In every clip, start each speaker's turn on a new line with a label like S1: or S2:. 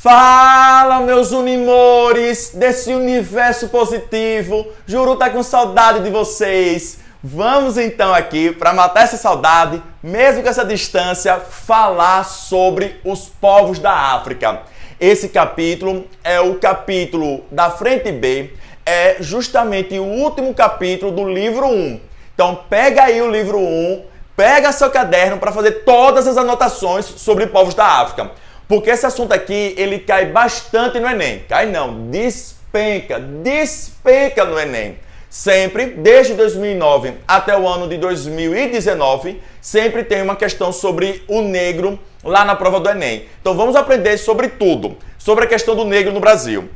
S1: Fala, meus unimores desse universo positivo. Juru tá com saudade de vocês. Vamos então aqui, para matar essa saudade, mesmo com essa distância, falar sobre os povos da África. Esse capítulo é o capítulo da frente B, é justamente o último capítulo do livro 1. Então pega aí o livro 1, pega seu caderno para fazer todas as anotações sobre povos da África. Porque esse assunto aqui, ele cai bastante no Enem. Cai não, despenca no Enem. Sempre, desde 2009 até o ano de 2019, sempre tem uma questão sobre o negro lá na prova do Enem. Então vamos aprender sobre tudo, sobre a questão do negro no Brasil.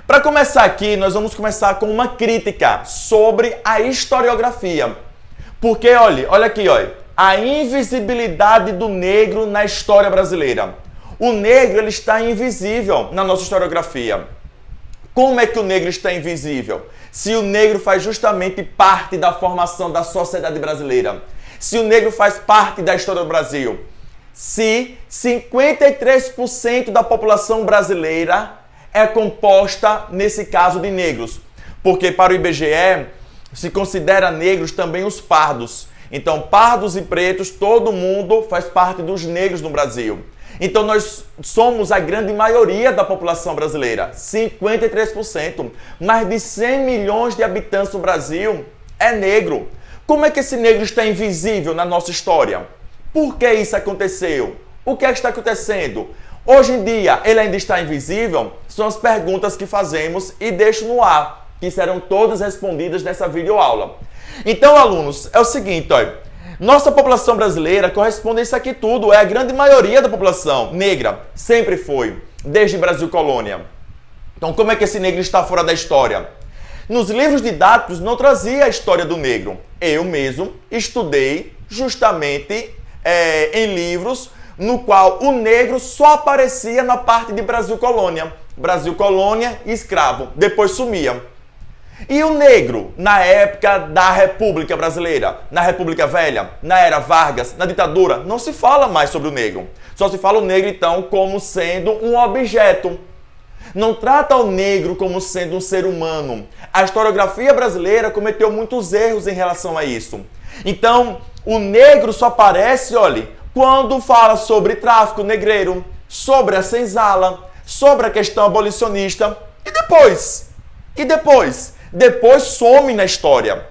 S1: Para começar aqui, nós vamos começar com uma crítica sobre a historiografia. Porque, olha aqui, a invisibilidade do negro na história brasileira. O negro, ele está invisível na nossa historiografia. Como é que o negro está invisível? Se o negro faz justamente parte da formação da sociedade brasileira. Se o negro faz parte da história do Brasil. Se 53% da população brasileira é composta, nesse caso, de negros. Porque para o IBGE, se considera negros também os pardos. Então, pardos e pretos, todo mundo faz parte dos negros no Brasil. Então nós somos a grande maioria da população brasileira, 53%. Mais de 100 milhões de habitantes no Brasil é negro. Como é que esse negro está invisível na nossa história? Por que isso aconteceu? O que é que está acontecendo? Hoje em dia ele ainda está invisível? São as perguntas que fazemos e deixo no ar, que serão todas respondidas nessa videoaula. Então, alunos, é o seguinte, nossa população brasileira corresponde a isso aqui tudo, é a grande maioria da população negra, sempre foi, desde Brasil Colônia. Então como é que esse negro está fora da história? Nos livros didáticos não trazia a história do negro. Eu mesmo estudei justamente em livros no qual o negro só aparecia na parte de Brasil Colônia. Brasil Colônia e escravo, depois sumia. E o negro, na época da República Brasileira, na República Velha, na Era Vargas, na ditadura, não se fala mais sobre o negro. Só se fala o negro, então, como sendo um objeto. Não trata o negro como sendo um ser humano. A historiografia brasileira cometeu muitos erros em relação a isso. Então, o negro só aparece, quando fala sobre tráfico negreiro, sobre a senzala, sobre a questão abolicionista. E depois? Depois some na história.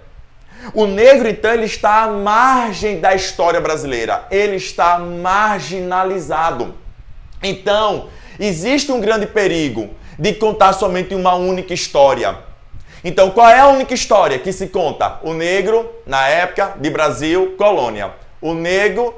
S1: O negro, então, ele está à margem da história brasileira. Ele está marginalizado. Então, existe um grande perigo de contar somente uma única história. Então, qual é a única história que se conta? O negro na época de Brasil Colônia. O negro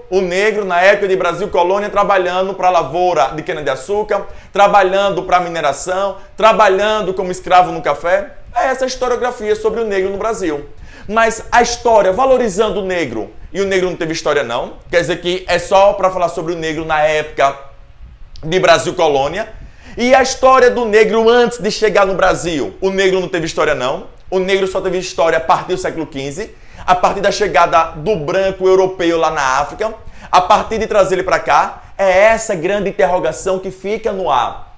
S1: na época de Brasil Colônia trabalhando para a lavoura de cana-de-açúcar, trabalhando para a mineração, trabalhando como escravo no café. É essa a historiografia sobre o negro no Brasil. Mas a história valorizando o negro, e o negro não teve história não, quer dizer que é só para falar sobre o negro na época de Brasil Colônia. E a história do negro antes de chegar no Brasil, o negro não teve história não. O negro só teve história a partir do século XV, a partir da chegada do branco europeu lá na África, a partir de trazer ele para cá. É essa grande interrogação que fica no ar.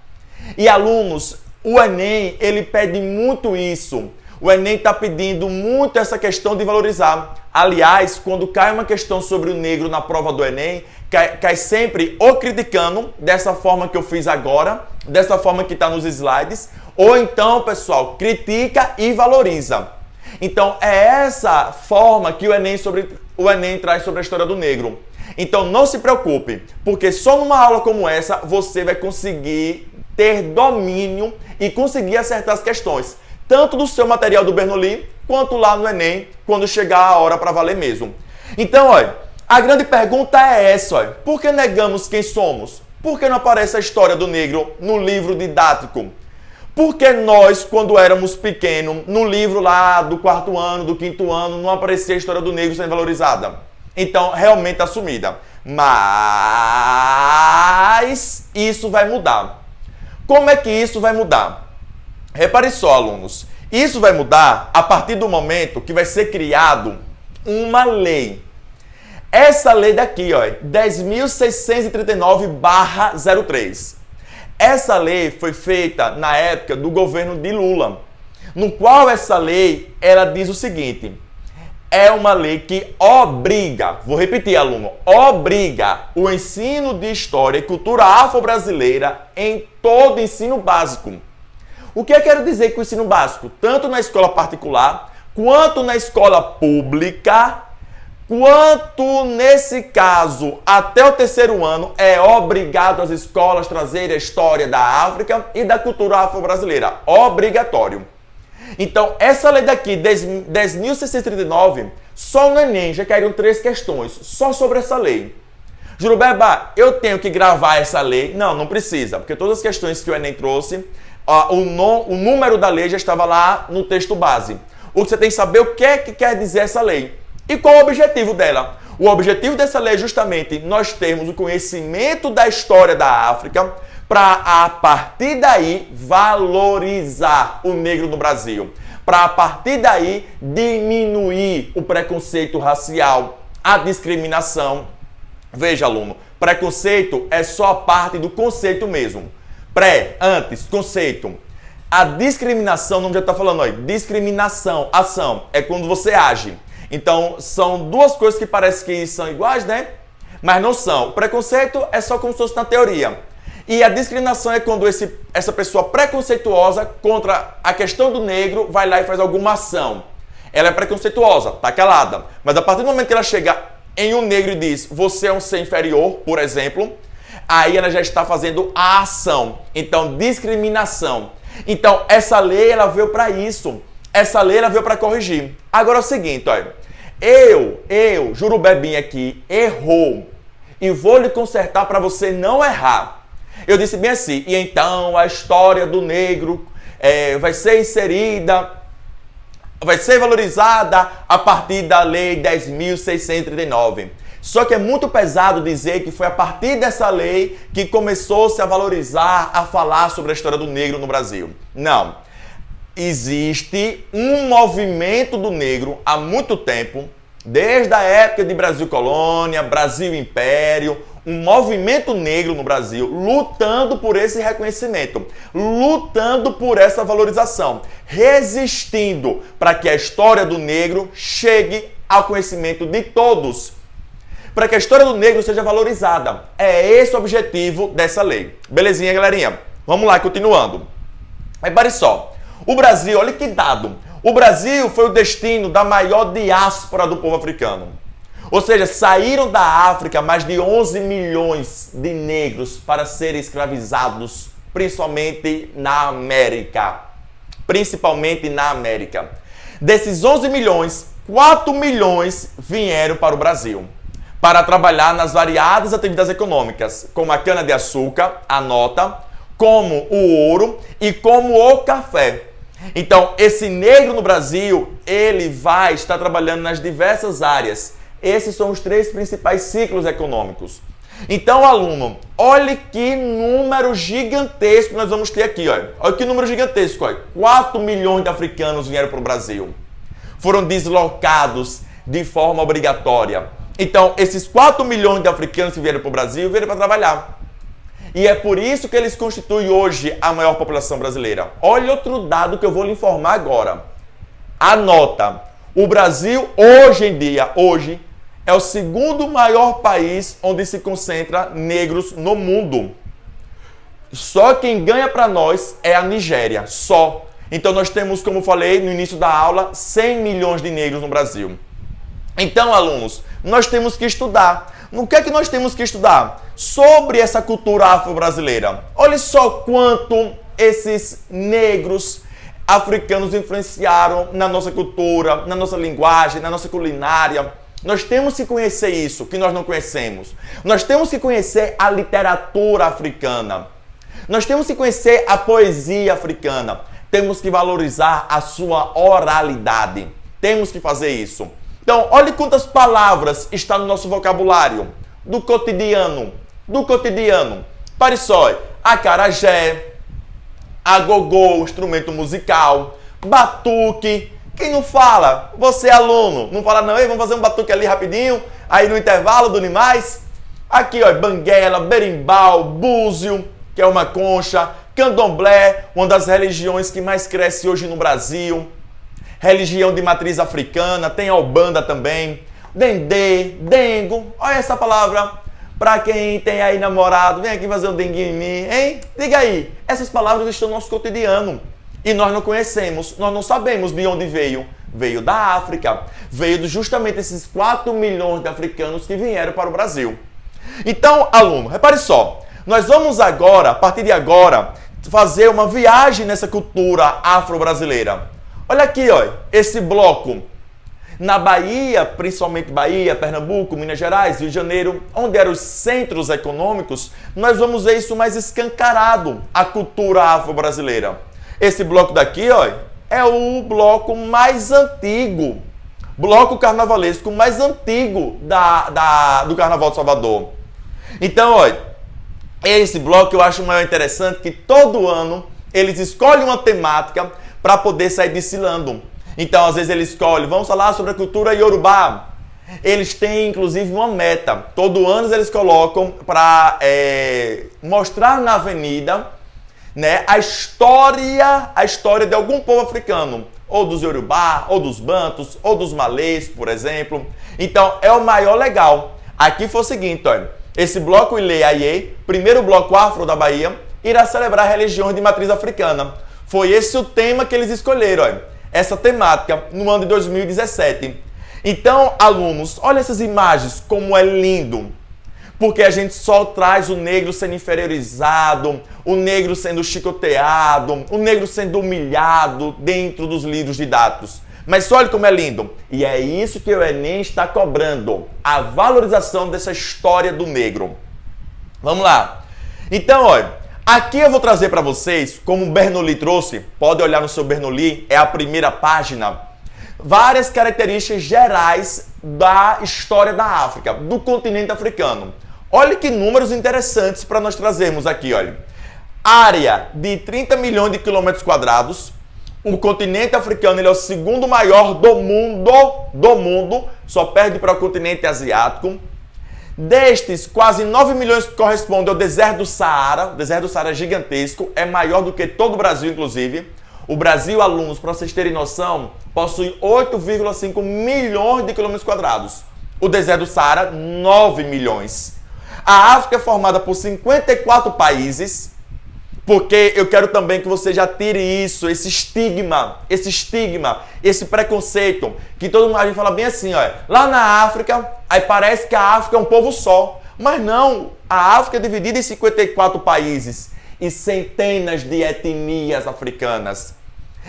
S1: E alunos, o Enem, ele pede muito isso. O Enem está pedindo muito essa questão de valorizar. Aliás, quando cai uma questão sobre o negro na prova do Enem, cai sempre ou criticando, dessa forma que eu fiz agora, dessa forma que está nos slides, ou então, pessoal, critica e valoriza. Então, é essa forma que o Enem traz sobre a história do negro. Então, não se preocupe, porque só numa aula como essa, você vai conseguir ter domínio e conseguir acertar as questões, tanto do seu material do Bernoulli, quanto lá no Enem, quando chegar a hora para valer mesmo. Então, a grande pergunta é essa, por que negamos quem somos? Por que não aparece a história do negro no livro didático? Por que nós, quando éramos pequenos, no livro lá do 4º ano, do 5º ano, não aparecia a história do negro sendo valorizada? Então, realmente está sumida. Mas isso vai mudar. Como é que isso vai mudar? Repare só, alunos. Isso vai mudar a partir do momento que vai ser criado uma lei. Essa lei daqui, 10.639/03. Essa lei foi feita na época do governo de Lula, no qual essa lei, ela diz o seguinte: é uma lei que obriga, vou repetir, aluno, obriga o ensino de história e cultura afro-brasileira em todo o ensino básico. O que eu quero dizer com o ensino básico? Tanto na escola particular, quanto na escola pública, quanto, nesse caso, até o terceiro ano, é obrigado as escolas trazerem a história da África e da cultura afro-brasileira. Obrigatório. Então, essa lei daqui, 10.639, só no Enem já caíram 3 questões, só sobre essa lei. Jurubeba, eu tenho que gravar essa lei? Não, não precisa, porque todas as questões que o Enem trouxe, o número da lei já estava lá no texto base. O que você tem que saber o que é que quer dizer essa lei. E qual o objetivo dela? O objetivo dessa lei é justamente nós termos o conhecimento da história da África para, a partir daí, valorizar o negro no Brasil. Para, a partir daí, diminuir o preconceito racial, a discriminação. Veja, aluno, preconceito é só a parte do conceito mesmo. Antes, conceito. A discriminação, não já está falando aí, discriminação, ação, é quando você age. Então, são duas coisas que parecem que são iguais, né? Mas não são. O preconceito é só como se fosse na teoria. E a discriminação é quando essa pessoa preconceituosa contra a questão do negro vai lá e faz alguma ação. Ela é preconceituosa, tá calada. Mas a partir do momento que ela chega em um negro e diz, você é um ser inferior, por exemplo, aí ela já está fazendo a ação. Então, discriminação. Então, essa lei, ela veio para isso. Essa lei, ela veio para corrigir. Agora é o seguinte, olha. Jurubebinha aqui, errou. E vou lhe consertar para você não errar. Eu disse bem assim, e então a história do negro vai ser inserida, vai ser valorizada a partir da lei 10.639. Só que é muito pesado dizer que foi a partir dessa lei que começou-se a valorizar, a falar sobre a história do negro no Brasil. Não. Existe um movimento do negro há muito tempo, desde a época de Brasil Colônia, Brasil Império, um movimento negro no Brasil lutando por esse reconhecimento, lutando por essa valorização, resistindo para que a história do negro chegue ao conhecimento de todos, para que a história do negro seja valorizada. É esse o objetivo dessa lei. Belezinha, galerinha? Vamos lá, continuando. Repare só. O Brasil, olha que dado. O Brasil foi o destino da maior diáspora do povo africano. Ou seja, saíram da África mais de 11 milhões de negros para serem escravizados, principalmente na América. Principalmente na América. Desses 11 milhões, 4 milhões vieram para o Brasil para trabalhar nas variadas atividades econômicas, como a cana-de-açúcar, a nota, como o ouro e como o café. Então, esse negro no Brasil, ele vai estar trabalhando nas diversas áreas. Esses são os 3 principais ciclos econômicos. Então, aluno, olhe que número gigantesco nós vamos ter aqui. Olha que número gigantesco. 4 milhões de africanos vieram para o Brasil. Foram deslocados de forma obrigatória. Então, esses 4 milhões de africanos que vieram para o Brasil, vieram para trabalhar. E é por isso que eles constituem hoje a maior população brasileira. Olha outro dado que eu vou lhe informar agora. Anota. O Brasil, hoje em dia, é o segundo maior país onde se concentra negros no mundo. Só quem ganha para nós é a Nigéria, só. Então nós temos, como falei no início da aula, 100 milhões de negros no Brasil. Então, alunos, nós temos que estudar. No que é que nós temos que estudar? Sobre essa cultura afro-brasileira. Olha só quanto esses negros africanos influenciaram na nossa cultura, na nossa linguagem, na nossa culinária. Nós temos que conhecer isso, que nós não conhecemos. Nós temos que conhecer a literatura africana. Nós temos que conhecer a poesia africana. Temos que valorizar a sua oralidade. Temos que fazer isso. Então, olhe quantas palavras estão no nosso vocabulário. Do cotidiano. Pare só. Acarajé, agogô, instrumento musical, batuque. Quem não fala? Você é aluno. Não fala não, ei, vamos fazer um batuque ali rapidinho, aí no intervalo do Animais. Aqui, ó, banguela, berimbau, búzio, que é uma concha, candomblé, uma das religiões que mais cresce hoje no Brasil, religião de matriz africana, tem a Umbanda também, dendê, dengo, olha essa palavra, para quem tem aí namorado, vem aqui fazer um denguinho em mim, hein? Diga aí, essas palavras estão no nosso cotidiano e nós não conhecemos, nós não sabemos de onde veio. Veio da África, veio de justamente esses 4 milhões de africanos que vieram para o Brasil. Então, aluno, repare só, nós vamos agora, a partir de agora, fazer uma viagem nessa cultura afro-brasileira. Olha aqui, ó, esse bloco. Na Bahia, principalmente Bahia, Pernambuco, Minas Gerais, Rio de Janeiro, onde eram os centros econômicos, nós vamos ver isso mais escancarado, a cultura afro-brasileira. Esse bloco daqui, ó, é o bloco mais antigo, bloco carnavalesco mais antigo do Carnaval de Salvador. Então, olha, esse bloco eu acho mais interessante que todo ano eles escolhem uma temática para poder sair desfilando. Então, às vezes eles escolhem, vamos falar sobre a cultura iorubá. Eles têm, inclusive, uma meta. Todo ano eles colocam para mostrar na avenida, né, a história de algum povo africano, ou dos Yorubá, ou dos Bantus, ou dos Malês, por exemplo. Então, é o maior legal. Aqui foi o seguinte, olha, esse bloco Ilê Aie, primeiro bloco afro da Bahia, irá celebrar religiões de matriz africana. Foi esse o tema que eles escolheram, olha, essa temática, no ano de 2017. Então, alunos, olha essas imagens, como é lindo. Porque a gente só traz o negro sendo inferiorizado, o negro sendo chicoteado, o negro sendo humilhado dentro dos livros didáticos. Mas olha como é lindo. E é isso que o Enem está cobrando, a valorização dessa história do negro. Vamos lá. Então, olha, aqui eu vou trazer para vocês, como o Bernoulli trouxe, pode olhar no seu Bernoulli, é a primeira página, várias características gerais da história da África, do continente africano. Olha que números interessantes para nós trazermos aqui, olha. Área de 30 milhões de quilômetros quadrados. O continente africano ele é o segundo maior do mundo, só perde para o continente asiático. Destes, quase 9 milhões correspondem ao deserto do Saara. O deserto do Saara é gigantesco, é maior do que todo o Brasil, inclusive. O Brasil, alunos, para vocês terem noção, possui 8,5 milhões de quilômetros quadrados. O deserto do Saara, 9 milhões. A África é formada por 54 países, porque eu quero também que você já tire isso, esse estigma, esse preconceito, que todo mundo a gente fala bem assim, olha, lá na África, aí parece que a África é um povo só. Mas não, a África é dividida em 54 países e centenas de etnias africanas.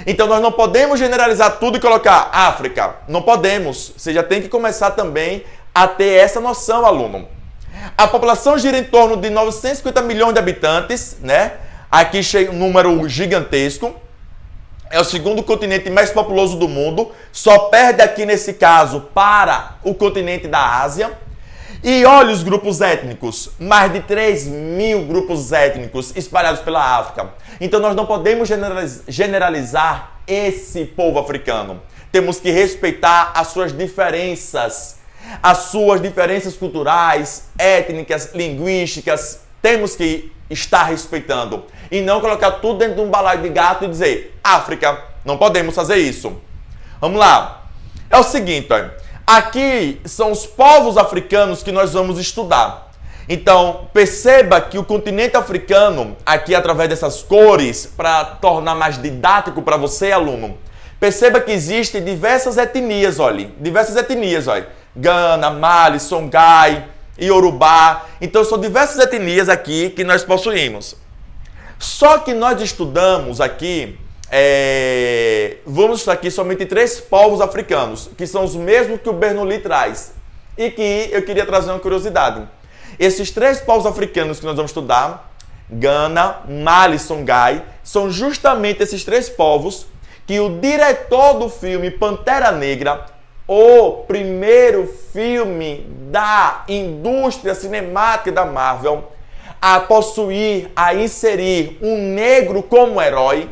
S1: Então nós não podemos generalizar tudo e colocar África. Não podemos. Você já tem que começar também a ter essa noção, aluno. A população gira em torno de 950 milhões de habitantes, né? Aqui chega um número gigantesco. É o segundo continente mais populoso do mundo. Só perde aqui, nesse caso, para o continente da Ásia. E olha os grupos étnicos. Mais de 3 mil grupos étnicos espalhados pela África. Então nós não podemos generalizar esse povo africano. Temos que respeitar as suas diferenças culturais, étnicas, linguísticas. Temos que estar respeitando e não colocar tudo dentro de um balaio de gato e dizer África. Não podemos fazer isso. Vamos lá. É o seguinte, olha. Aqui são os povos africanos que nós vamos estudar. Então, perceba que o continente africano, aqui através dessas cores, para tornar mais didático para você, aluno, perceba que existem diversas etnias, olha. Gana, Mali, Songhai, Yorubá. Então, são diversas etnias aqui que nós possuímos. Só que nós estudamos aqui, vamos estudar aqui somente 3 povos africanos, que são os mesmos que o Bernoulli traz. E que eu queria trazer uma curiosidade. Esses 3 povos africanos que nós vamos estudar, Gana, Mali e Songhai, são justamente esses 3 povos que o diretor do filme Pantera Negra, o primeiro filme da indústria cinemática da Marvel, a possuir, a inserir um negro como herói,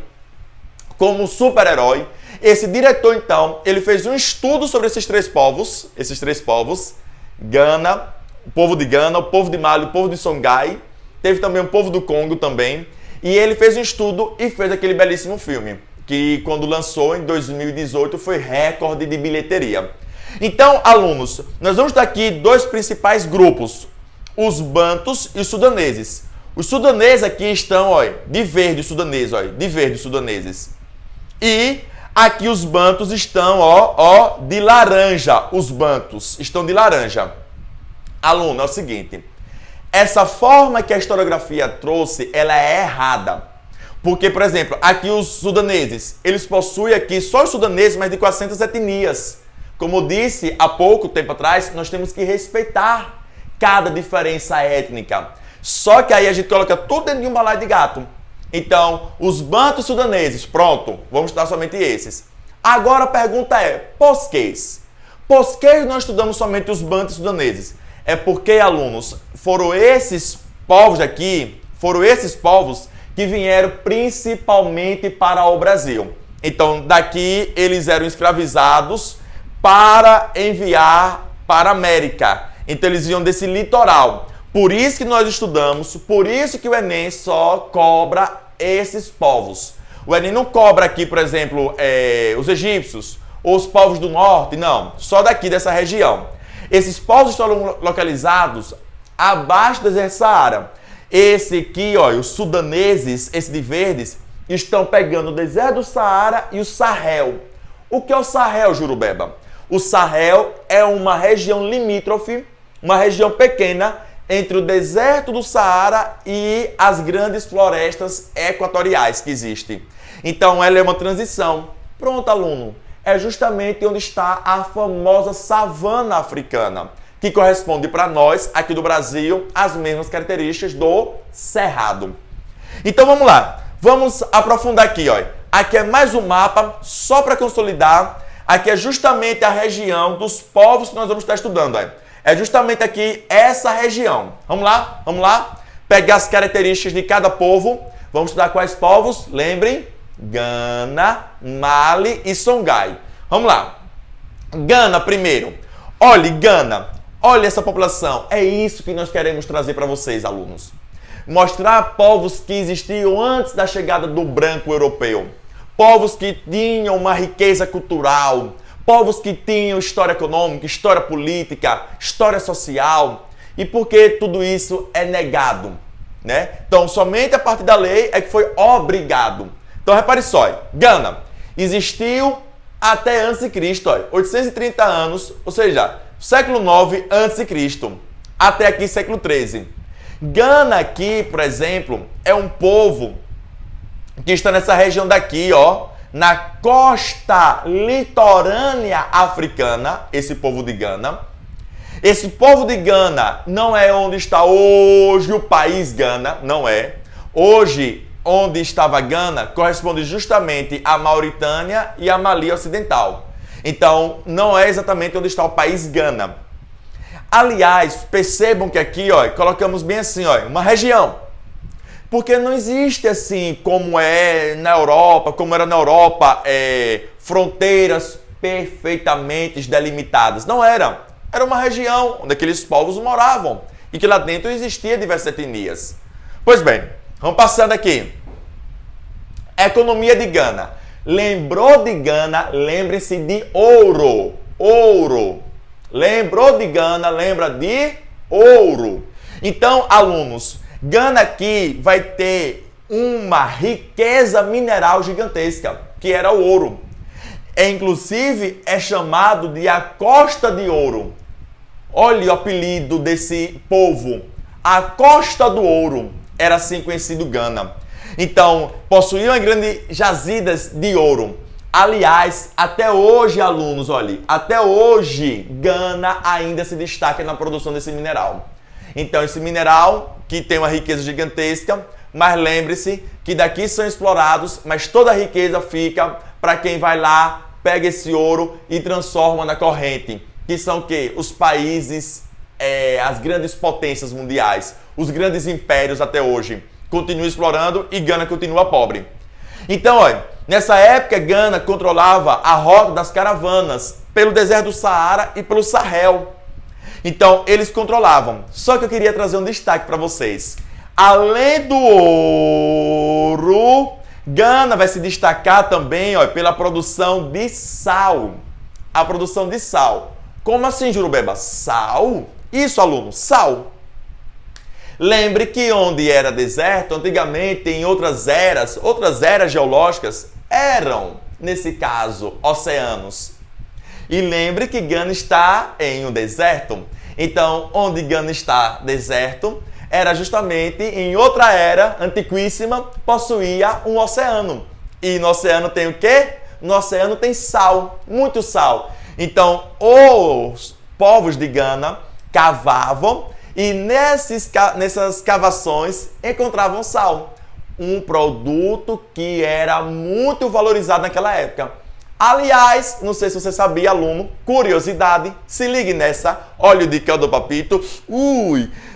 S1: como super-herói. Esse diretor, então, ele fez um estudo sobre esses 3 povos, Gana, o povo de Gana, o povo de Mali, o povo de Songhai, teve também o povo do Congo também, e ele fez um estudo e fez aquele belíssimo filme, que quando lançou em 2018 foi recorde de bilheteria. Então, alunos, nós vamos ter aqui dois principais grupos, os bantus e os sudaneses. Os sudaneses aqui estão, olha, de verde os sudaneses, olha, de verde os sudaneses. E aqui os bantus estão, ó, de laranja. Os bantus estão de laranja. Aluno, é o seguinte, essa forma que a historiografia trouxe, ela é errada. Porque, por exemplo, aqui os sudaneses, eles possuem aqui só os sudaneses, mas de 400 etnias. Como eu disse há pouco tempo atrás, nós temos que respeitar cada diferença étnica. Só que aí a gente coloca tudo dentro de um balaio de gato. Então, os bantus sudaneses, pronto, vamos estudar somente esses. Agora a pergunta é, por que nós estudamos somente os bantus sudaneses? É porque, alunos, foram esses povos que vieram principalmente para o Brasil. Então, daqui eles eram escravizados para enviar para a América. Então, eles iam desse litoral. Por isso que nós estudamos, por isso que o Enem só cobra esses povos. O Enem não cobra aqui, por exemplo, os egípcios ou os povos do norte, não. Só daqui, dessa região. Esses povos estão localizados abaixo do deserto do Saara. Esse aqui, ó, os sudaneses, esse de verdes, estão pegando o deserto do Saara e o Sahel. O que é o Sahel, Jurubeba? O Sahel é uma região limítrofe, uma região pequena, entre o deserto do Saara e as grandes florestas equatoriais que existem. Então, ela é uma transição. Pronto, aluno. É justamente onde está a famosa savana africana, que corresponde para nós, aqui do Brasil, às mesmas características do Cerrado. Então, vamos lá. Vamos aprofundar aqui, ó. Aqui é mais um mapa, só para consolidar. Aqui é justamente a região dos povos que nós vamos estar estudando, ó. É justamente aqui essa região. Vamos lá? Vamos lá? Pegar as características de cada povo. Vamos estudar quais povos? Lembrem? Gana, Mali e Songhai. Vamos lá. Gana primeiro. Olhe, Gana. Olha essa população. É isso que nós queremos trazer para vocês, alunos. Mostrar povos que existiam antes da chegada do branco europeu. Povos que tinham uma riqueza cultural. Povos que tinham história econômica, história política, história social. E por que tudo isso é negado? Né? Então, somente a partir da lei é que foi obrigado. Então, repare só, Gana existiu até antes de Cristo, 830 anos, ou seja, século 9 antes de Cristo, até aqui século 13. Gana aqui, por exemplo, é um povo que está nessa região daqui, ó, na costa litorânea africana, esse povo de Gana. Esse povo de Gana não é onde está hoje o país Gana, não é. Hoje, onde estava Gana, corresponde justamente à Mauritânia e à Mali Ocidental. Então, não é exatamente onde está o país Gana. Aliás, percebam que aqui, ó, colocamos bem assim, ó, uma região. Porque não existe assim como é na Europa, como era na Europa, fronteiras perfeitamente delimitadas. Não era. Era uma região onde aqueles povos moravam e que lá dentro existia diversas etnias. Pois bem, vamos passando aqui. Economia de Gana. Lembrou de Gana, lembre-se de ouro. Ouro. Lembrou de Gana, lembra de ouro. Então, alunos, Gana aqui vai ter uma riqueza mineral gigantesca, que era o ouro. Inclusive, é chamado de a Costa de Ouro. Olha o apelido desse povo. A Costa do Ouro. Era assim conhecido Gana. Então, possuíam grandes jazidas de ouro. Aliás, até hoje, alunos, olha, até hoje, Gana ainda se destaca na produção desse mineral. Então, esse mineral que tem uma riqueza gigantesca, mas lembre-se que daqui são explorados, mas toda a riqueza fica para quem vai lá, pega esse ouro e transforma na corrente, que são o quê? Os países, as grandes potências mundiais, os grandes impérios até hoje, continuam explorando e Gana continua pobre. Então, olha, nessa época, Gana controlava a rota das caravanas pelo deserto do Saara e pelo Sahel. Então, eles controlavam. Só que eu queria trazer um destaque para vocês. Além do ouro, Gana vai se destacar também, ó, pela produção de sal. A produção de sal. Como assim, Jurubeba? Sal? Isso, aluno, sal. Lembre que onde era deserto, antigamente, em outras eras geológicas, eram, nesse caso, oceanos. E lembre que Gana está em um deserto. Então, onde Gana está deserto, era justamente em outra era antiquíssima, possuía um oceano. E no oceano tem o quê? No oceano tem sal, muito sal. Então, os povos de Gana cavavam e nessas cavações encontravam sal. Um produto que era muito valorizado naquela época. Aliás, não sei se você sabia, aluno, curiosidade, se ligue nessa, óleo de cana do papito.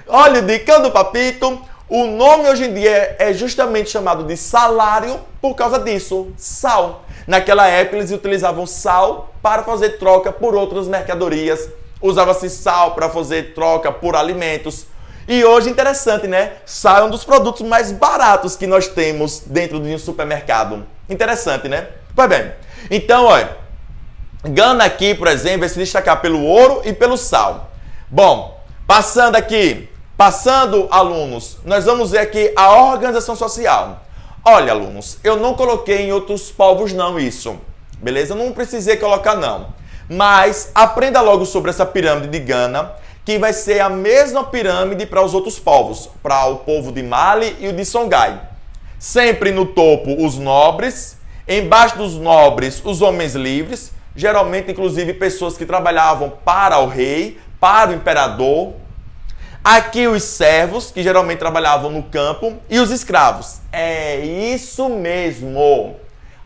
S1: Óleo de cana do papito, o nome hoje em dia é justamente chamado de salário por causa disso, sal. Naquela época eles utilizavam sal para fazer troca por outras mercadorias, usava-se sal para fazer troca por alimentos. E hoje, interessante, né? Sal é um dos produtos mais baratos que nós temos dentro de um supermercado. Interessante, né? Pois bem, então, olha, Gana aqui, por exemplo, vai se destacar pelo ouro e pelo sal. Bom, passando, alunos, nós vamos ver aqui a organização social. Olha, alunos, eu não coloquei em outros povos não isso, beleza? Não precisei colocar não. Mas aprenda logo sobre essa pirâmide de Gana, que vai ser a mesma pirâmide para os outros povos, para o povo de Mali e o de Songhai. Sempre no topo os nobres, embaixo dos nobres os homens livres, geralmente inclusive pessoas que trabalhavam para o rei, para o imperador. Aqui os servos, que geralmente trabalhavam no campo, e os escravos. É isso mesmo.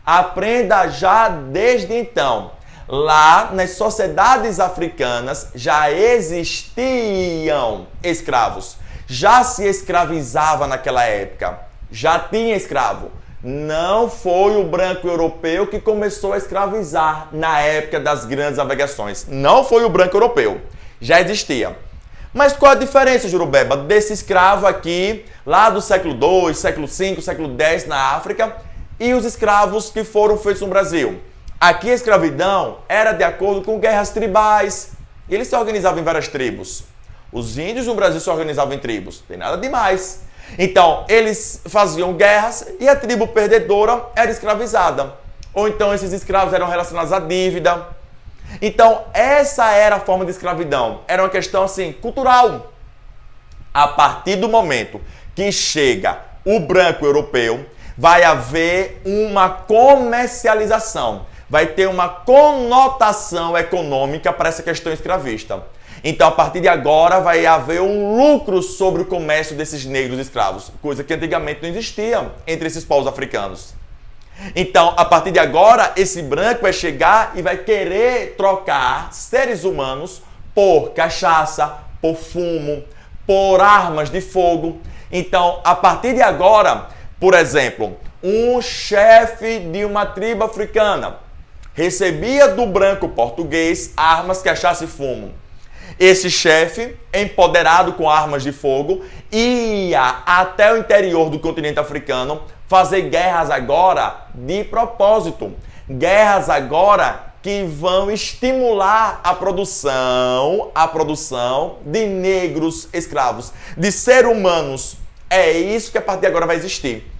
S1: Aprenda já desde então. Lá nas sociedades africanas já existiam escravos. Já se escravizava naquela época. Já tinha escravo. Não foi o branco europeu que começou a escravizar na época das grandes navegações. Não foi o branco europeu. Já existia. Mas qual a diferença, Jurubeba, desse escravo aqui, lá do século II, século V, século X na África, e os escravos que foram feitos no Brasil? Aqui a escravidão era de acordo com guerras tribais. Eles se organizavam em várias tribos. Os índios no Brasil se organizavam em tribos. Não tem nada demais. Então, eles faziam guerras e a tribo perdedora era escravizada. Ou então esses escravos eram relacionados à dívida. Então, essa era a forma de escravidão. Era uma questão, assim, cultural. A partir do momento que chega o branco europeu, vai haver uma comercialização. Vai ter uma conotação econômica para essa questão escravista. Então, a partir de agora, vai haver um lucro sobre o comércio desses negros escravos, coisa que antigamente não existia entre esses povos africanos. Então, a partir de agora, esse branco vai chegar e vai querer trocar seres humanos por cachaça, por fumo, por armas de fogo. Então, a partir de agora, por exemplo, um chefe de uma tribo africana recebia do branco português armas, cachaça e fumo. Esse chefe, empoderado com armas de fogo, ia até o interior do continente africano fazer guerras agora de propósito. Guerras agora que vão estimular a produção de negros escravos, de seres humanos. É isso que a partir de agora vai existir.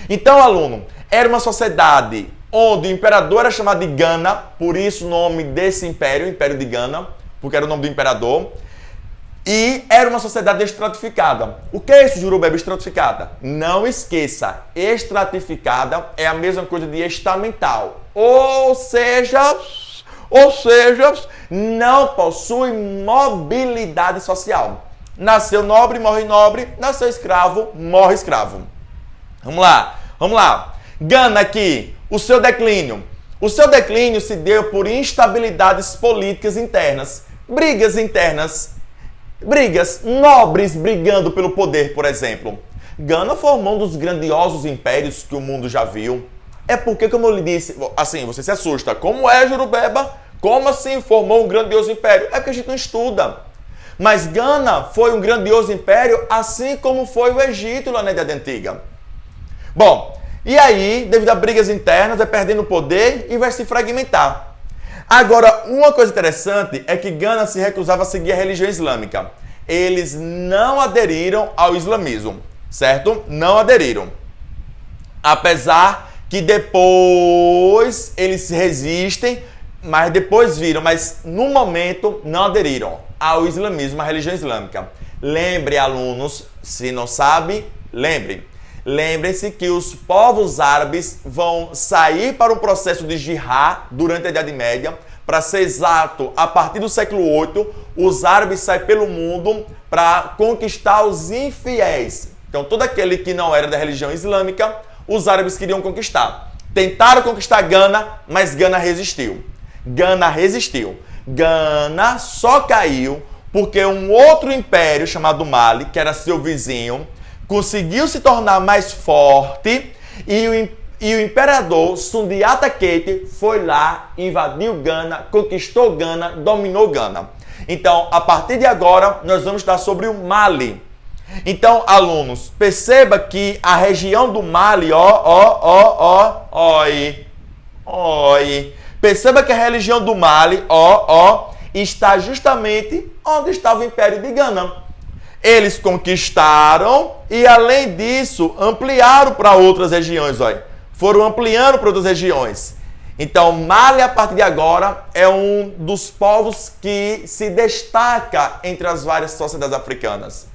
S1: Então, aluno, era uma sociedade onde o imperador era chamado de Gana, por isso o nome desse império, Império de Gana, porque era o nome do imperador, e era uma sociedade estratificada. O que é isso, Jurubeba, estratificada? Não esqueça, estratificada é a mesma coisa de estamental, ou seja, não possui mobilidade social. Nasceu nobre, morre nobre, nasceu escravo, morre escravo. Vamos lá. Gana aqui, o seu declínio. O seu declínio se deu por instabilidades políticas internas. Brigas internas. Brigas, nobres brigando pelo poder, por exemplo. Gana formou um dos grandiosos impérios que o mundo já viu. É porque, como eu lhe disse, assim, você se assusta. Como é, Jurubeba? Como assim formou um grandioso império? É porque a gente não estuda. Mas Gana foi um grandioso império, assim como foi o Egito lá na Idade Antiga. Bom, e aí, devido a brigas internas, vai perdendo poder e vai se fragmentar. Agora, uma coisa interessante é que Gana se recusava a seguir a religião islâmica. Eles não aderiram ao islamismo, certo? Não aderiram. Apesar que depois eles se resistem, mas depois viram, mas no momento não aderiram ao islamismo, à religião islâmica. Lembre, alunos, se não sabe, lembrem-se que os povos árabes vão sair para um processo de jihad durante a Idade Média. Para ser exato, a partir do século VIII, os árabes saem pelo mundo para conquistar os infiéis. Então, todo aquele que não era da religião islâmica, os árabes queriam conquistar. Tentaram conquistar Gana, mas Gana resistiu. Gana só caiu porque um outro império chamado Mali, que era seu vizinho, conseguiu se tornar mais forte e o imperador Sundiata Keita foi lá, invadiu Gana, conquistou Gana, dominou Gana. Então, a partir de agora, nós vamos estudar sobre o Mali. Então, alunos, perceba que a região do Mali, perceba que a região do Mali, está justamente onde estava o Império de Gana. Eles conquistaram e, além disso, ampliaram para outras regiões, foram ampliando para outras regiões. Então, Mali, a partir de agora, é um dos povos que se destaca entre as várias sociedades africanas.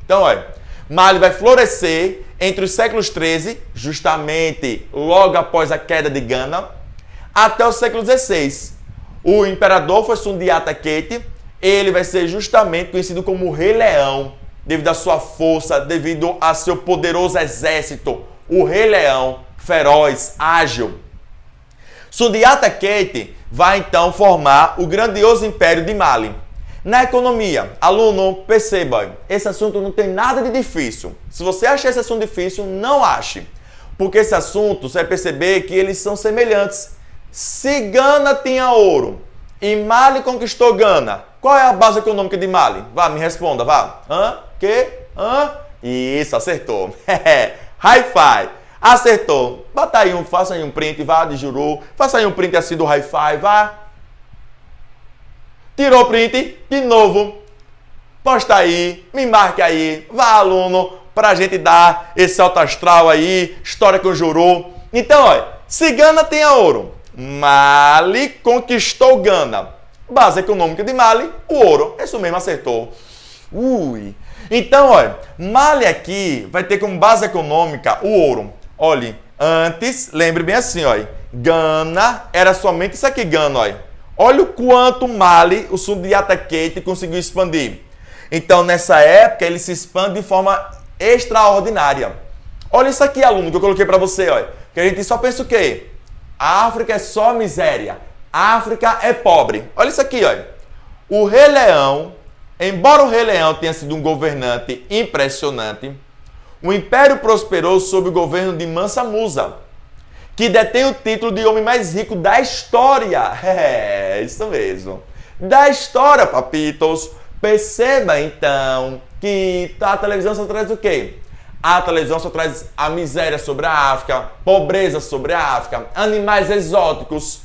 S1: Então, Mali vai florescer entre os séculos XIII, justamente logo após a queda de Gana, até o século XVI. O imperador foi Sundiata Keita. Ele vai ser justamente conhecido como Rei Leão, devido à sua força, devido a seu poderoso exército. O Rei Leão, feroz, ágil. Sundiata Keita vai então formar o grandioso Império de Mali. Na economia, aluno, perceba, esse assunto não tem nada de difícil. Se você achar esse assunto difícil, não ache. Porque esse assunto, você vai perceber que eles são semelhantes. Se Gana tinha ouro e Mali conquistou Gana, qual é a base econômica de Mali? Vá, me responda, vá. Isso, acertou. Hi-Fi. Acertou. Bota aí faça aí um print, vá, de juru. Faça aí um print assim do Hi-Fi, vá. Tirou o print, de novo. Posta aí, me marque aí. Vá, aluno, pra gente dar esse alto astral aí, história com juru. Então, se Gana tinha ouro, Mali conquistou Gana. Base econômica de Mali, o ouro. Isso mesmo, acertou. Então, Mali aqui vai ter como base econômica o ouro. Olhe, antes, lembre bem assim, Gana era somente isso aqui, Gana, Olha o quanto Mali, o Sundiata Keita, conseguiu expandir. Então, nessa época, ele se expande de forma extraordinária. Olha isso aqui, aluno, que eu coloquei para você, que a gente só pensa o quê? A África é só miséria. A África é pobre. Olha isso aqui, O Rei Leão, embora o Rei Leão tenha sido um governante impressionante, o império prosperou sob o governo de Mansa Musa, que detém o título de homem mais rico da história. É, isso mesmo. Da história, papitos. Perceba, então, que a televisão só traz o quê? A televisão só traz a miséria sobre a África, pobreza sobre a África, animais exóticos.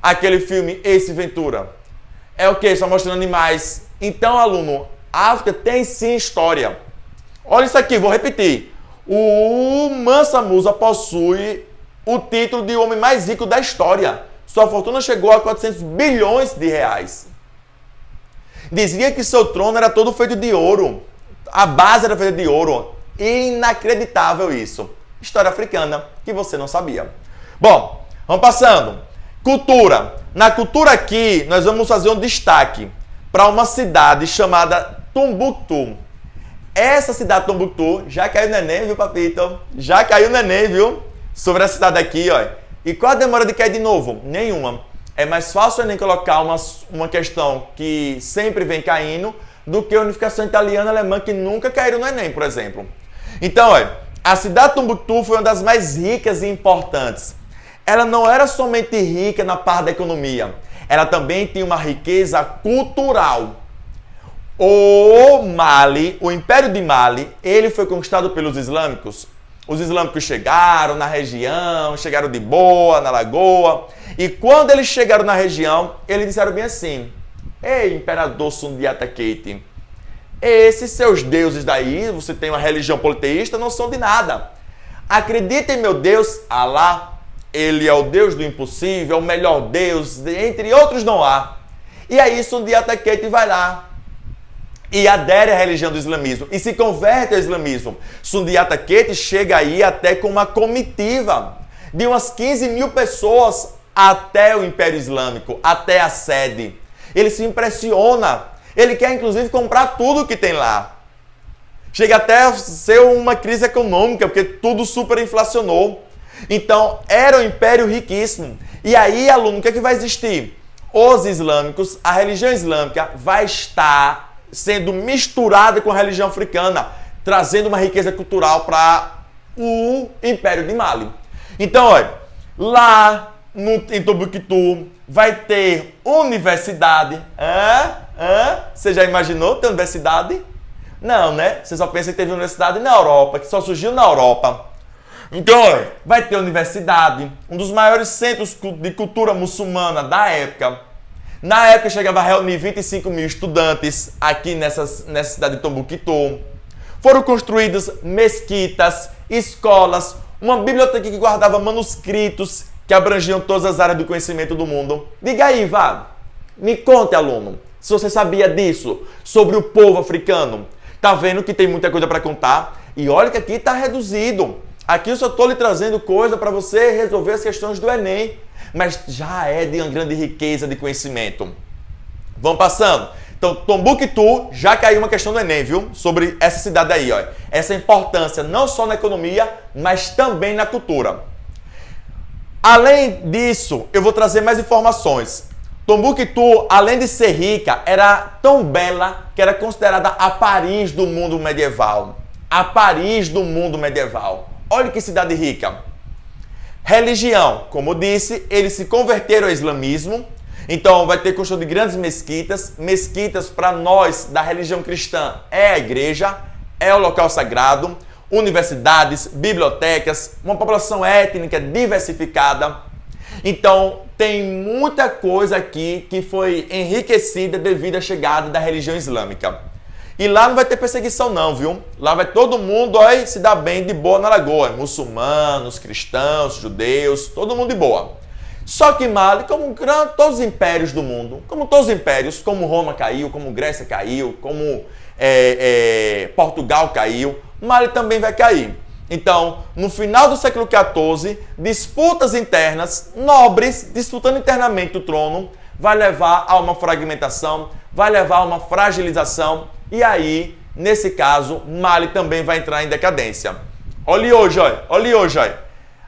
S1: Aquele filme Ace Ventura. É o quê? Só mostrando animais. Então, aluno, a África tem sim história. Olha isso aqui, vou repetir. O Mansa Musa possui o título de homem mais rico da história. Sua fortuna chegou a 400 bilhões de reais. Dizia que seu trono era todo feito de ouro. A base era feita de ouro. Inacreditável isso. História africana que você não sabia. Bom, vamos passando. Cultura. Na cultura aqui, nós vamos fazer um destaque para uma cidade chamada Tombuctu. Essa cidade Tombuctu, já caiu o neném, viu, papito? Já caiu o neném, viu? Sobre a cidade aqui, E qual a demora de cair de novo? Nenhuma. É mais fácil nem colocar uma questão que sempre vem caindo do que a unificação italiana e alemã que nunca caíram no Enem, por exemplo. Então, a cidade de Tombuctu foi uma das mais ricas e importantes. Ela não era somente rica na parte da economia, ela também tinha uma riqueza cultural. O Mali, o Império de Mali, ele foi conquistado pelos islâmicos. Os islâmicos chegaram na região, chegaram de boa, na lagoa. E quando eles chegaram na região, eles disseram bem assim: Ei, imperador Sundiata Keita, esses seus deuses daí, você tem uma religião politeísta, não são de nada. Acredita em meu Deus, Alá. Ele é o Deus do impossível, é o melhor Deus, entre outros não há. E aí Sundiata Keita vai lá e adere à religião do islamismo e se converte ao islamismo. Sundiata Keita chega aí até com uma comitiva de umas 15 mil pessoas até o Império Islâmico, até a sede. Ele se impressiona, ele quer inclusive comprar tudo que tem lá. Chega até a ser uma crise econômica, porque tudo superinflacionou. Então, era um império riquíssimo. E aí, aluno, o que é que vai existir? Os islâmicos, a religião islâmica vai estar sendo misturada com a religião africana, trazendo uma riqueza cultural para o Império de Mali. Então, olha, lá em Tombuctu vai ter universidade. Você já imaginou ter universidade? Não, né? Você só pensa que teve universidade na Europa, que só surgiu na Europa. Então, olha, vai ter universidade, um dos maiores centros de cultura muçulmana da época. Na época chegava a reunir 25 mil estudantes aqui nessa cidade de Tombuctu. Foram construídas mesquitas, escolas, uma biblioteca que guardava manuscritos que abrangiam todas as áreas do conhecimento do mundo. Diga aí, vá. Me conte, aluno, se você sabia disso, sobre o povo africano. Tá vendo que tem muita coisa para contar? E olha que aqui está reduzido. Aqui eu só estou lhe trazendo coisa para você resolver as questões do Enem. Mas já é de uma grande riqueza de conhecimento. Vamos passando. Então, Tombuctu já caiu uma questão do Enem, viu? Sobre essa cidade aí, ó. Essa importância não só na economia, mas também na cultura. Além disso, eu vou trazer mais informações. Tombuctu, além de ser rica, era tão bela que era considerada a Paris do mundo medieval. A Paris do mundo medieval. Olha que cidade rica. Religião, como disse, eles se converteram ao islamismo. Então vai ter construção de grandes mesquitas. Mesquitas para nós da religião cristã é a igreja, é o local sagrado. Universidades, bibliotecas, uma população étnica diversificada. Então tem muita coisa aqui que foi enriquecida devido à chegada da religião islâmica. E lá não vai ter perseguição não, viu? Lá vai todo mundo se dar bem de boa na lagoa. Muçulmanos, cristãos, judeus, todo mundo de boa. Só que Mali, como todos os impérios do mundo, como todos os impérios, como Roma caiu, como Grécia caiu, como Portugal caiu, Mali também vai cair. Então, no final do século XIV, disputas internas, nobres, disputando internamente o trono, vai levar a uma fragmentação, vai levar a uma fragilização. E aí, nesse caso, Mali também vai entrar em decadência. Olhe hoje, olha.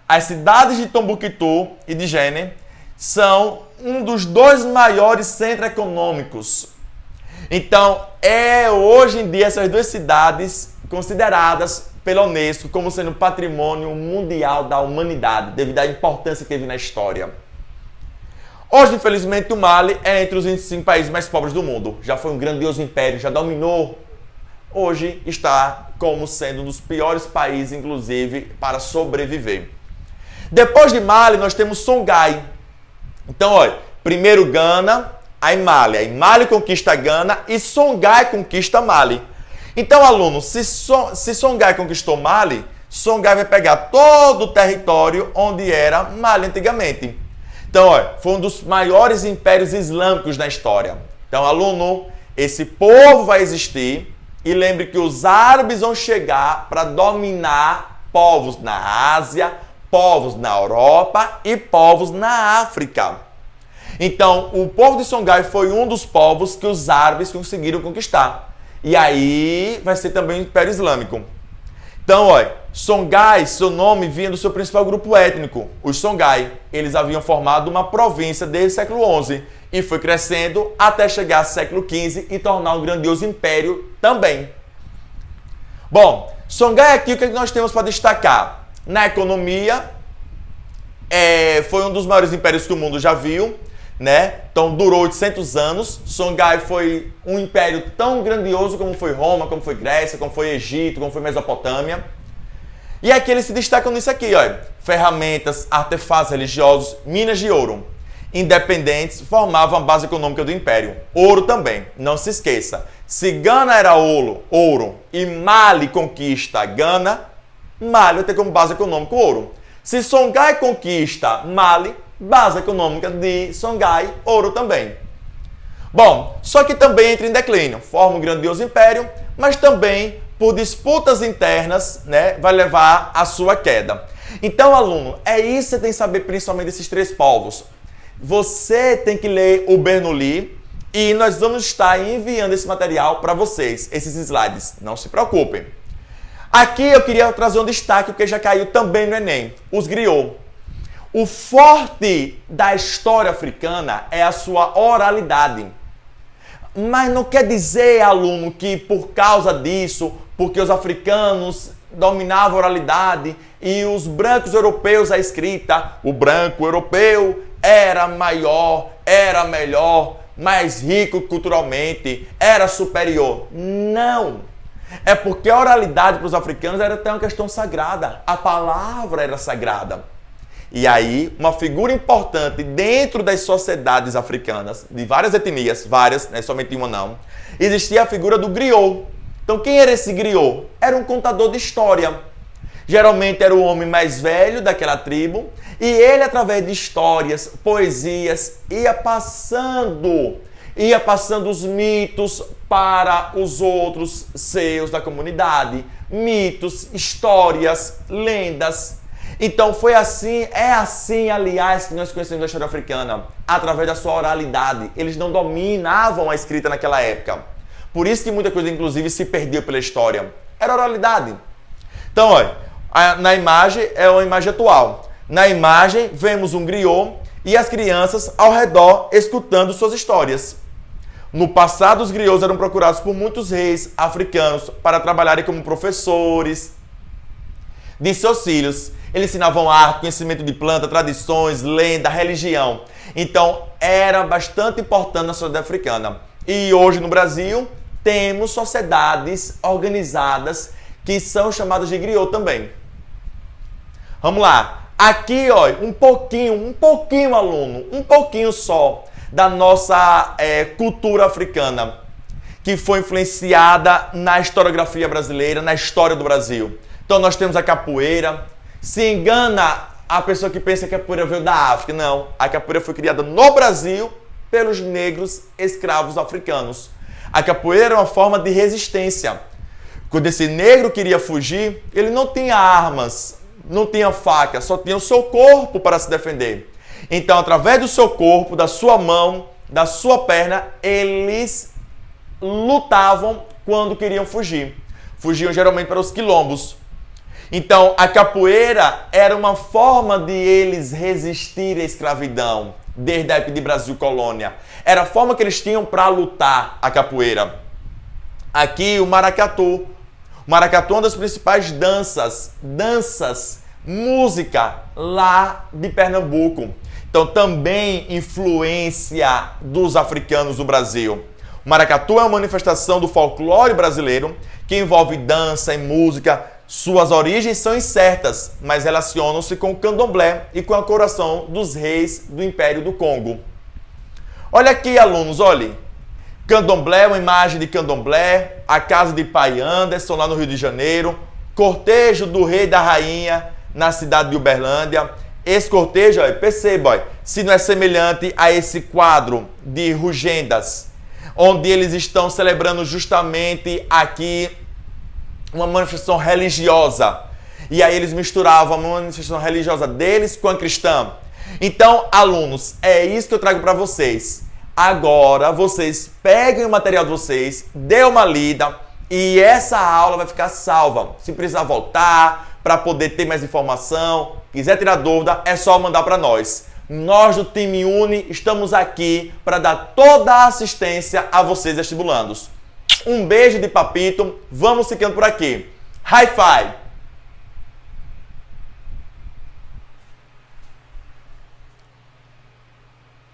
S1: As cidades de Tombuctu e de Djenné são um dos dois maiores centros econômicos. Então, hoje em dia essas duas cidades consideradas pela Unesco como sendo patrimônio mundial da humanidade, devido à importância que teve na história. Hoje, infelizmente, o Mali é entre os 25 países mais pobres do mundo. Já foi um grandioso império, já dominou. Hoje está como sendo um dos piores países, inclusive, para sobreviver. Depois de Mali, nós temos Songhai. Então, olha, primeiro Gana, aí Mali conquista Gana e Songhai conquista Mali. Então, aluno, se Songhai conquistou Mali, Songhai vai pegar todo o território onde era Mali antigamente. Então, olha, foi um dos maiores impérios islâmicos na história. Então, aluno, esse povo vai existir e lembre que os árabes vão chegar para dominar povos na Ásia, povos na Europa e povos na África. Então, o povo de Songhai foi um dos povos que os árabes conseguiram conquistar. E aí vai ser também o Império Islâmico. Então, olha, Songhai, seu nome vinha do seu principal grupo étnico, os Songhai. Eles haviam formado uma província desde o século XI e foi crescendo até chegar ao século XV e tornar um grandioso império também. Bom, Songhai aqui, o que nós temos para destacar? Na economia, foi um dos maiores impérios que o mundo já viu. né? Então durou 800 anos. Songhai foi um império tão grandioso como foi Roma, como foi Grécia, como foi Egito, como foi Mesopotâmia. E aqui eles se destacam nisso aqui, ó. Ferramentas, artefatos religiosos, minas de ouro. Independentes formavam a base econômica do império. Ouro também, não se esqueça. Se Gana era ouro e Mali conquista Gana, Mali vai ter como base econômica o ouro. Se Songhai conquista Mali, base econômica de Songhai, ouro também. Bom, só que também entra em declínio, forma um grandioso império, mas também por disputas internas, né, vai levar à sua queda. Então, aluno, é isso que você tem que saber principalmente desses três povos. Você tem que ler o Bernoulli e nós vamos estar enviando esse material para vocês, esses slides, não se preocupem. Aqui eu queria trazer um destaque, porque já caiu também no Enem, os griots. O forte da história africana é a sua oralidade. Mas não quer dizer, aluno, que por causa disso, porque os africanos dominavam a oralidade e os brancos europeus a escrita, o branco europeu era maior, era melhor, mais rico culturalmente, era superior. Não! É porque a oralidade para os africanos era até uma questão sagrada. A palavra era sagrada. E aí, uma figura importante dentro das sociedades africanas, de várias etnias, várias, não é somente uma não, existia a figura do griot. Então, quem era esse griot? Era um contador de história. Geralmente era o homem mais velho daquela tribo, e ele, através de histórias, poesias, ia passando os mitos para os outros seus da comunidade. Mitos, histórias, lendas. Então foi assim, é assim, aliás, que nós conhecemos a história africana, através da sua oralidade. Eles não dominavam a escrita naquela época. Por isso que muita coisa, inclusive, se perdeu pela história. Era oralidade. Então, olha, na imagem é uma imagem atual. Na imagem, vemos um griot e as crianças ao redor escutando suas histórias. No passado, os griots eram procurados por muitos reis africanos para trabalharem como professores de seus filhos. Eles ensinavam arte, conhecimento de planta, tradições, lenda, religião. Então, era bastante importante na sociedade africana. E hoje no Brasil, temos sociedades organizadas que são chamadas de griot também. Vamos lá. Aqui, ó, um pouquinho, aluno, um pouquinho só da nossa cultura africana, que foi influenciada na historiografia brasileira, na história do Brasil. Então, nós temos a capoeira. Se engana a pessoa que pensa que a capoeira veio da África. Não, a capoeira foi criada no Brasil pelos negros escravos africanos. A capoeira era uma forma de resistência. Quando esse negro queria fugir, ele não tinha armas, não tinha faca, só tinha o seu corpo para se defender. Então, através do seu corpo, da sua mão, da sua perna, eles lutavam quando queriam fugir. Fugiam geralmente para os quilombos. Então, a capoeira era uma forma de eles resistirem à escravidão, desde a época de Brasil Colônia. Era a forma que eles tinham para lutar, a capoeira. Aqui, o maracatu. O maracatu é uma das principais danças, música lá de Pernambuco. Então, também influência dos africanos do Brasil. O maracatu é uma manifestação do folclore brasileiro que envolve dança e música. Suas origens são incertas, mas relacionam-se com o candomblé e com a coroação dos reis do Império do Congo. Olha aqui, alunos, olhem. Candomblé, uma imagem de candomblé, a casa de Pai Anderson, lá no Rio de Janeiro, cortejo do rei e da rainha na cidade de Uberlândia. Esse cortejo, perceba, se não é semelhante a esse quadro de Rugendas, onde eles estão celebrando justamente aqui uma manifestação religiosa. E aí eles misturavam a manifestação religiosa deles com a cristã. Então, alunos, é isso que eu trago para vocês. Agora, vocês peguem o material de vocês, dê uma lida e essa aula vai ficar salva. Se precisar voltar para poder ter mais informação, quiser tirar dúvida, é só mandar para nós. Nós do time Uni estamos aqui para dar toda a assistência a vocês vestibulandos. Um beijo de papito, vamos ficando por aqui. High five!